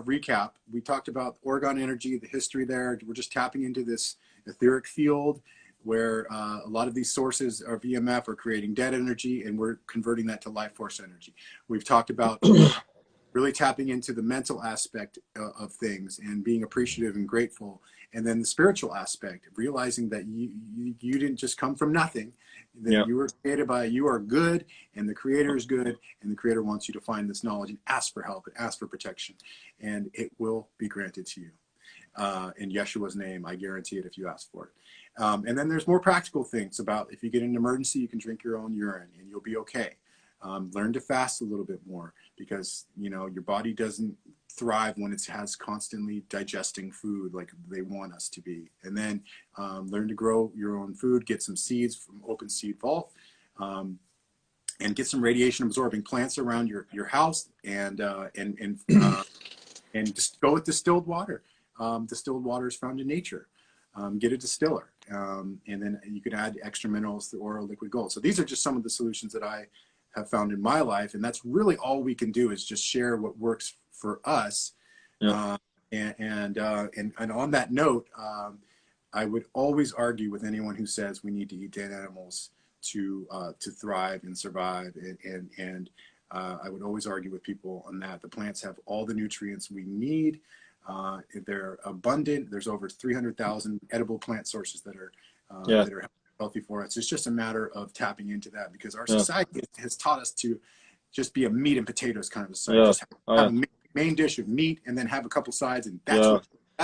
recap. We talked about Oregon energy, the history there. We're just tapping into this etheric field where a lot of these sources of EMF are creating dead energy, and we're converting that to life force energy. We've talked about really tapping into the mental aspect of things and being appreciative and grateful. And then the spiritual aspect, realizing that you didn't just come from nothing, that you were created by, you are good, and the creator is good, and the creator wants you to find this knowledge and ask for help and ask for protection, and it will be granted to you. In Yeshua's name, I guarantee it if you ask for it. And then there's more practical things about if you get an emergency, you can drink your own urine and you'll be okay. Learn to fast a little bit more because, you know, your body doesn't thrive when it has constantly digesting food like they want us to be. And then learn to grow your own food, get some seeds from open seed vault, and get some radiation absorbing plants around your house, and just go with distilled water. Distilled water is found in nature. Get a distiller, and then you can add extra minerals through oil, liquid gold. So these are just some of the solutions that I have found in my life, and that's really all we can do is just share what works for us. And on that note, I would always argue with anyone who says we need to eat dead animals to thrive and survive, and I would always argue with people on that. The plants have all the nutrients we need. They're abundant. There's over 300,000 edible plant sources that are healthy for us. It's just a matter of tapping into that because our society has taught us to just be a meat and potatoes kind of a society. Just have a main dish of meat and then have a couple sides, and that's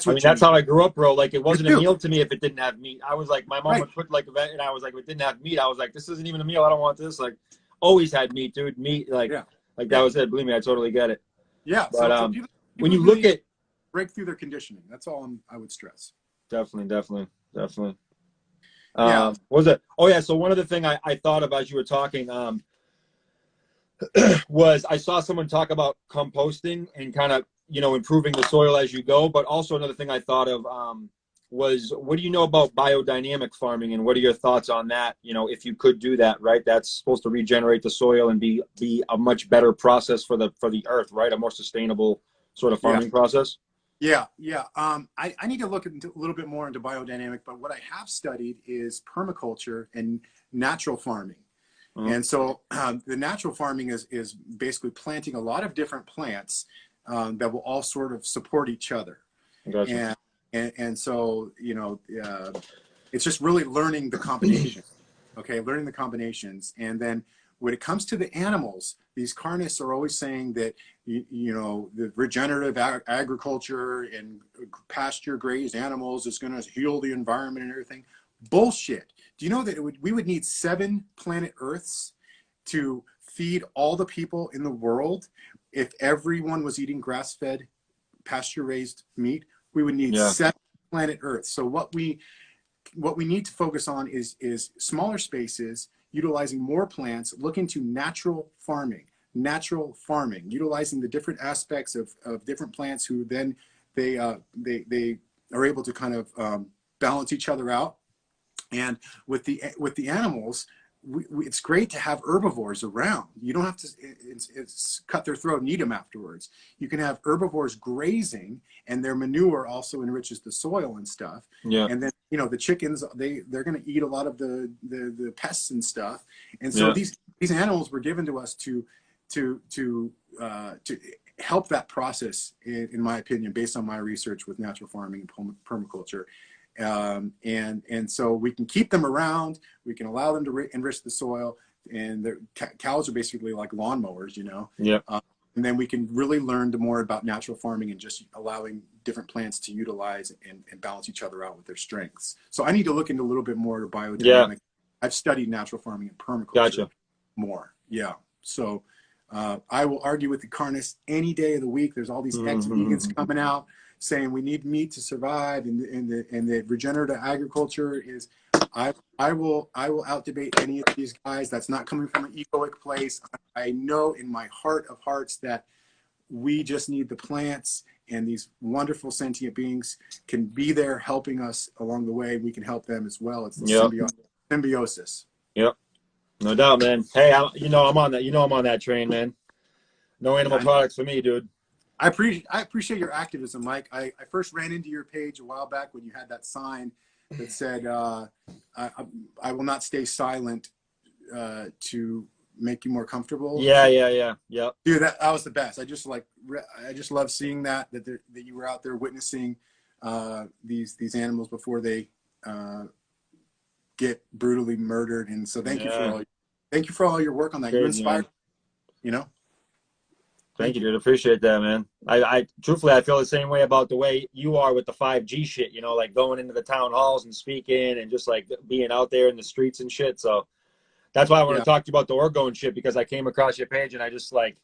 what I mean, that's how I grew up, bro. Like it wasn't a meal to me if it didn't have meat. I was like, my mom would put like and I was like, if it didn't have meat, I was like, this isn't even a meal. I don't want this. Like, always had meat, dude. Meat, like that was it. Believe me, I totally get it. Yeah. But so people when you look at break through their conditioning, that's all I would stress. Definitely. What was it? Oh yeah. So one other thing I thought of as you were talking was I saw someone talk about composting and kind of, you know, improving the soil as you go. But also another thing I thought of was, what do you know about biodynamic farming, and what are your thoughts on that? You know, if you could do that, right? That's supposed to regenerate the soil and be a much better process for the earth, right? A more sustainable sort of farming process. Yeah. I need to look a little bit more into biodynamic, but what I have studied is permaculture and natural farming. And so the natural farming is basically planting a lot of different plants that will all sort of support each other. Gotcha. And so, you know, it's just really learning the combination, learning the combinations. And then when it comes to the animals, these carnists are always saying that, you know, the regenerative agriculture and pasture grazed animals is going to heal the environment and everything. Bullshit. Do you know that we would need 7 planet Earths to feed all the people in the world? If everyone was eating grass-fed, pasture-raised meat, we would need 7 planet Earths. So what we need to focus on is smaller spaces, utilizing more plants, look into natural farming, utilizing the different aspects of different plants who then they are able to kind of balance each other out. And with the animals, it's great to have herbivores around. You don't have to cut their throat and eat them afterwards. You can have herbivores grazing, and their manure also enriches the soil and stuff. Yeah. And then, you know, the chickens, they're going to eat a lot of the pests and stuff. And so these animals were given to us to help that process, in my opinion, based on my research with natural farming and permaculture. And so we can keep them around, we can allow them to enrich the soil, and cows are basically like lawnmowers, you know? Yeah. And then we can really learn more about natural farming and just allowing different plants to utilize and balance each other out with their strengths. So I need to look into a little bit more biodynamic. Yeah. I've studied natural farming and permaculture more. Yeah. So I will argue with the carnists any day of the week. There's all these ex-vegans coming out saying we need meat to survive, and the regenerative agriculture is. I will out debate any of these guys. That's not coming from an egoic place. I know in my heart of hearts that we just need the plants, and these wonderful sentient beings can be there helping us along the way. We can help them as well. It's the symbiosis. Yep, no doubt, man. Hey, I'm on that. I'm on that train, man. No animal products for me, dude. I appreciate your activism, Mike. I first ran into your page a while back when you had that sign that said, I will not stay silent to make you more comfortable. Yeah. Dude, that was the best. I just love seeing that you were out there witnessing these animals before they get brutally murdered. And so thank you for all your work on that. You inspired, you know. Thank you, dude. Appreciate that, man. I truthfully, I feel the same way about the way you are with the 5G shit, you know, like going into the town halls and speaking and just like being out there in the streets and shit. So that's why I want to talk to you about the orgo and shit, because I came across your page and I just like,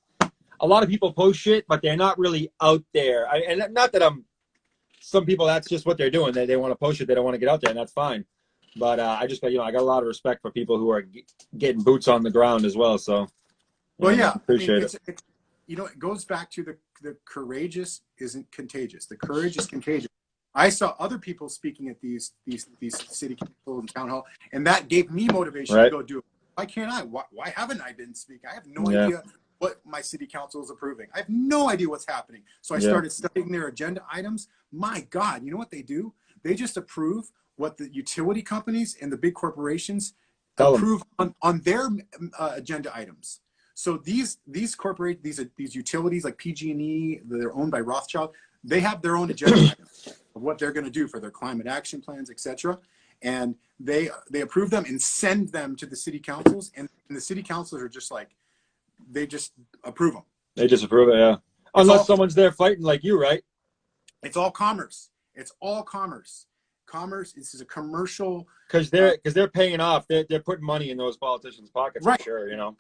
a lot of people post shit, but they're not really out there. And not that some people, that's just what they're doing. They want to post it. They don't want to get out there, and that's fine. But I just, you know, I got a lot of respect for people who are getting boots on the ground as well. So, appreciate it. You know, it goes back to the courageous isn't contagious. The courage is contagious. I saw other people speaking at these city council and town hall, and that gave me motivation to go do it. Why can't I? Why haven't I been speaking? I have no idea what my city council is approving. I have no idea what's happening. So I started studying their agenda items. My God, you know what they do? They just approve what the utility companies and the big corporations approve on their agenda items. So these utilities like PG&E, they're owned by Rothschild. They have their own agenda items of what they're going to do for their climate action plans, etc. And they approve them and send them to the city councils, and the city councils are just like, they just approve them. They just approve it, yeah. Unless someone's there fighting like you, right? It's all commerce. It's all commerce. Commerce. This is a commercial. Because they're paying off. They're putting money in those politicians' pockets, right? For sure, you know.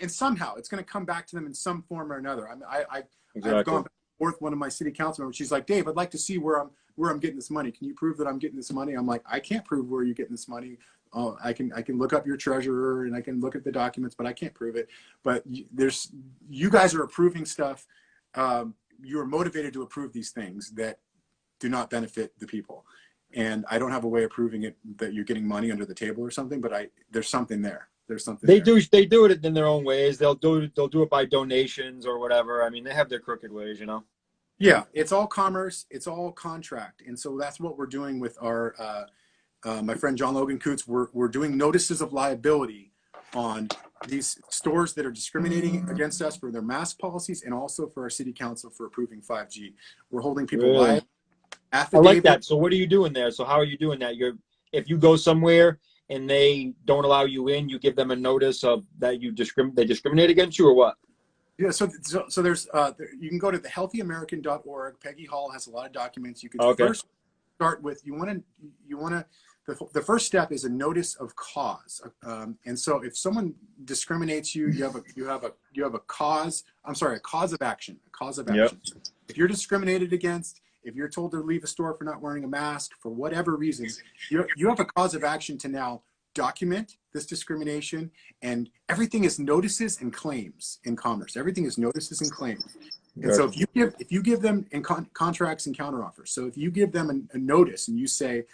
And somehow it's going to come back to them in some form or another. I mean, I've gone back and forth with one of my city council members. She's like, Dave, I'd like to see where I'm getting this money. Can you prove that I'm getting this money? I'm like, I can't prove where you're getting this money. I can look up your treasurer and I can look at the documents, but I can't prove it. But you guys are approving stuff. You are motivated to approve these things that do not benefit the people. And I don't have a way of proving it that you're getting money under the table or something, but there's something there. There's something they do it in their own ways. They'll do it by donations or whatever. I mean, they have their crooked ways, you know. Yeah, it's all commerce, it's all contract. And so that's what we're doing with our my friend John Logan Coots. We're doing notices of liability on these stores that are discriminating against us for their mask policies, and also for our city council for approving 5G. We're holding people liable. I like that. So what are you doing there? So how are you doing that? If you go somewhere and they don't allow you in, you give them a notice of that they discriminate against you, or what? Yeah. So there's you can go to thehealthyamerican.org. Peggy Hall has a lot of documents. You can first start with the first step is a notice of cause. And so if someone discriminates you, you have a cause. I'm sorry, a cause of action. A cause of action. Yep. If you're discriminated against, if you're told to leave a store for not wearing a mask for whatever reason, you have a cause of action to now document this discrimination. And everything is notices and claims in commerce. Everything is notices and claims. And so if you give them in contracts and counteroffers, so if you give them a notice and you say,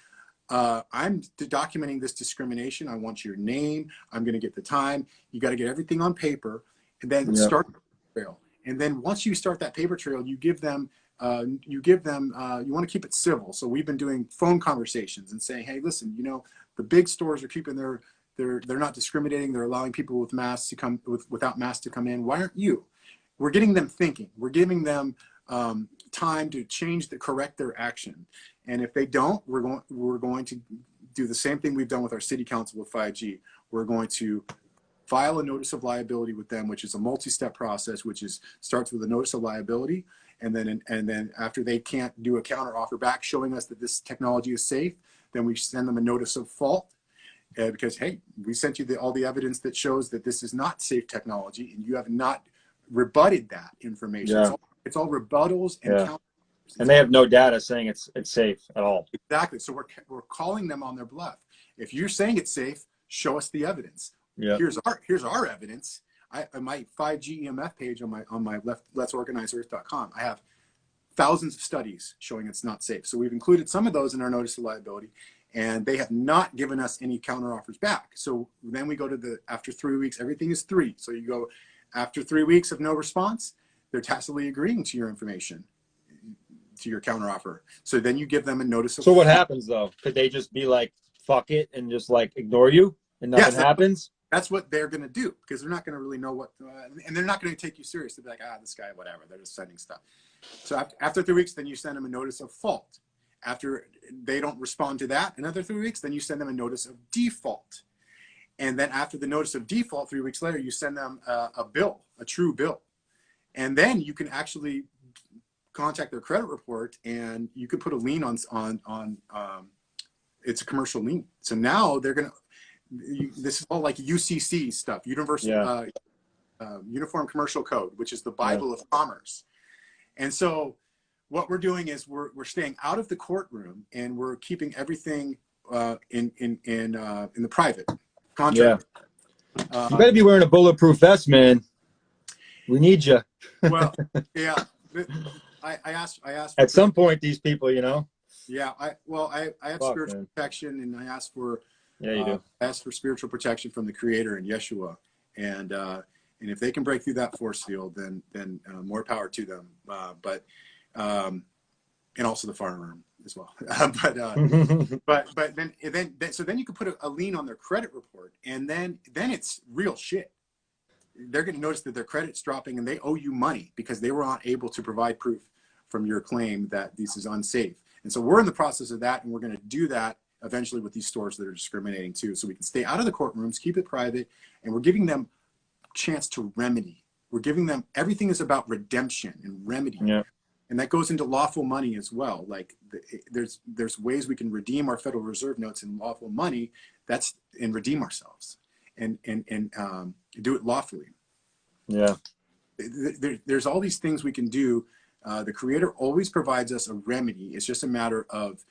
I'm documenting this discrimination, I want your name, I'm going to get the time, you got to get everything on paper, and then start the paper trail. And then once you start that paper trail, you give them you want to keep it civil. So we've been doing phone conversations and saying, hey, listen, you know, the big stores are keeping they're not discriminating. They're allowing people with masks to come without masks to come in. Why aren't you? We're getting them thinking. We're giving them time to correct their action. And if they don't, we're going to do the same thing we've done with our city council with 5G. We're going to file a notice of liability with them, which is a multi-step process, which starts with a notice of liability. And then after they can't do a counter offer back showing us that this technology is safe, then we send them a notice of fault because, hey, we sent you all the evidence that shows that this is not safe technology, and you have not rebutted that information. Yeah. It's all rebuttals and counters. And they have no data saying it's safe at all. Exactly. So we're calling them on their bluff. If you're saying it's safe, show us the evidence. Yeah. Here's our evidence. On my 5G EMF page on my letsorganizeearth.com, I have thousands of studies showing it's not safe. So we've included some of those in our notice of liability, and they have not given us any counteroffers back. So then we go to after 3 weeks, everything is 3. So you go after 3 weeks of no response, they're tacitly agreeing to your information, to your counteroffer. So then you give them a notice of So what default. happens though? Could they just be like, fuck it, and just like ignore you and nothing Yes, happens? that's what they're going to do, because they're not going to really know what, and they're not going to take you serious. They'll be like, this guy, whatever. They're just sending stuff. So after 3 weeks, then you send them a notice of fault. After they don't respond to that, another 3 weeks, then you send them a notice of default. And then after the notice of default, 3 weeks later, you send them a bill, a true bill. And then you can actually contact their credit report, and you could put a lien on it's a commercial lien. So now they're going to, this is all like UCC stuff, Uniform Commercial Code, which is the Bible of commerce. And so what we're doing is we're staying out of the courtroom, and we're keeping everything in the private contract. Yeah. You better be wearing a bulletproof vest, man. We need you. Well, yeah. I asked at some point, these people, you know. Yeah, I have spiritual protection, and I asked for you do. I asked for spiritual protection from the Creator and Yeshua, and if they can break through that force field, then more power to them. And also the firearm as well. but then you can put a lien on their credit report, and then it's real shit. They're going to notice that their credit's dropping, and they owe you money because they were not able to provide proof from your claim that this is unsafe. And so we're in the process of that, and we're going to do that eventually with these stores that are discriminating too. So we can stay out of the courtrooms, keep it private, and we're giving them chance to remedy. We're giving them, everything is about redemption and remedy. Yeah. And that goes into lawful money as well. Like there's ways we can redeem our Federal Reserve notes in lawful money. And redeem ourselves and do it lawfully. Yeah. There's all these things we can do. The Creator always provides us a remedy. It's just a matter of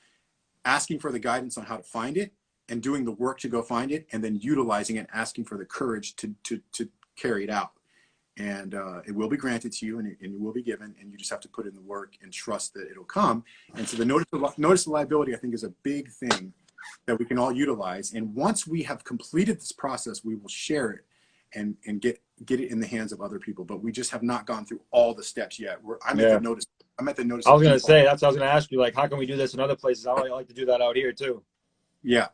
asking for the guidance on how to find it, and doing the work to go find it, and then utilizing it, asking for the courage to carry it out. And it will be granted to you, and it will be given, and you just have to put in the work and trust that it'll come. And so the notice of liability, I think, is a big thing that we can all utilize. And once we have completed this process, we will share it and get it in the hands of other people. But we just have not gone through all the steps yet. I'm at the notice. I was going to say, that's what I was going to ask you. Like, how can we do this in other places? I like to do that out here too. Yeah.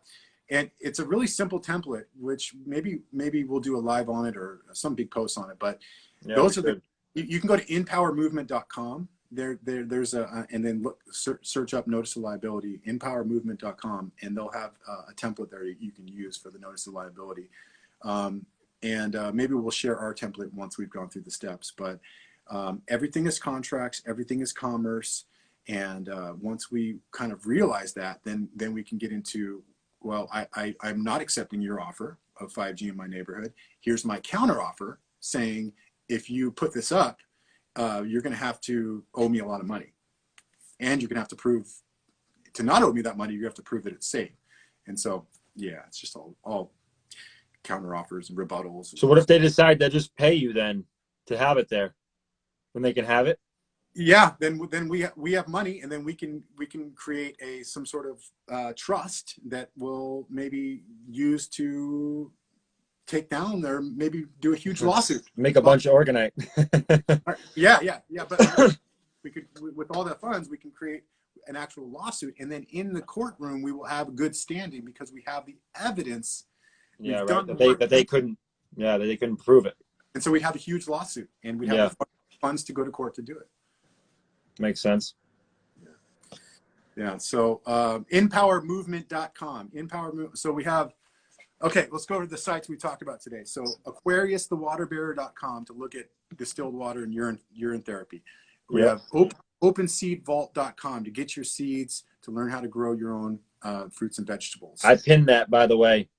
And it's a really simple template, which maybe we'll do a live on it or some big posts on it. But those are you can go to empowermovement.com. There's and then search up notice of liability, empowermovement.com, and they'll have a template there you can use for the notice of liability. Maybe we'll share our template once we've gone through the steps. But everything is contracts, everything is commerce, and once we kind of realize that, then we can get into, well, I'm not accepting your offer of 5G in my neighborhood. Here's my counter offer saying, if you put this up, you're going to have to owe me a lot of money, and you're going to have to prove to not owe me that money. You have to prove that it's safe. And so, yeah, it's just all counter offers and rebuttals. So what if they decide to just pay you then to have it there when they can have it? Yeah, then we have money, and then we can create some sort of trust that will maybe use to take down or maybe do a huge lawsuit. Make a bunch of organite. Yeah. But we could, with all the funds, we can create an actual lawsuit, and then in the courtroom we will have good standing because we have the evidence. Yeah, right. That they couldn't prove it. And so we have a huge lawsuit, and we have the funds to go to court to do it. Makes sense. Yeah. So empowermovement.com. So we have, okay, let's go to the sites we talked about today. So AquariusTheWaterBearer.com to look at distilled water and urine therapy. We have OpenSeedVault.com to get your seeds, to learn how to grow your own fruits and vegetables. I pinned that, by the way.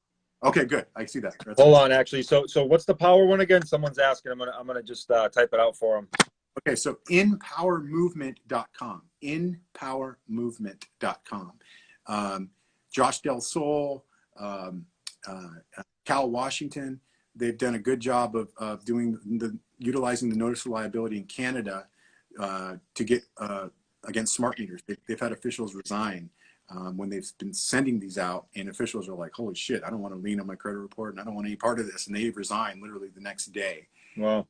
Okay, good. I see that. Hold on, actually. So what's the power one again? Someone's asking. I'm gonna just type it out for them. Okay, so empowermovement.com. Empowermovement.com. Josh Del Sol, Cal Washington, they've done a good job of utilizing the notice of liability in Canada to get against smart meters. They've had officials resign when they've been sending these out, and officials are like, holy shit, I don't want to lean on my credit report, and I don't want any part of this, and they resign literally the next day. Wow.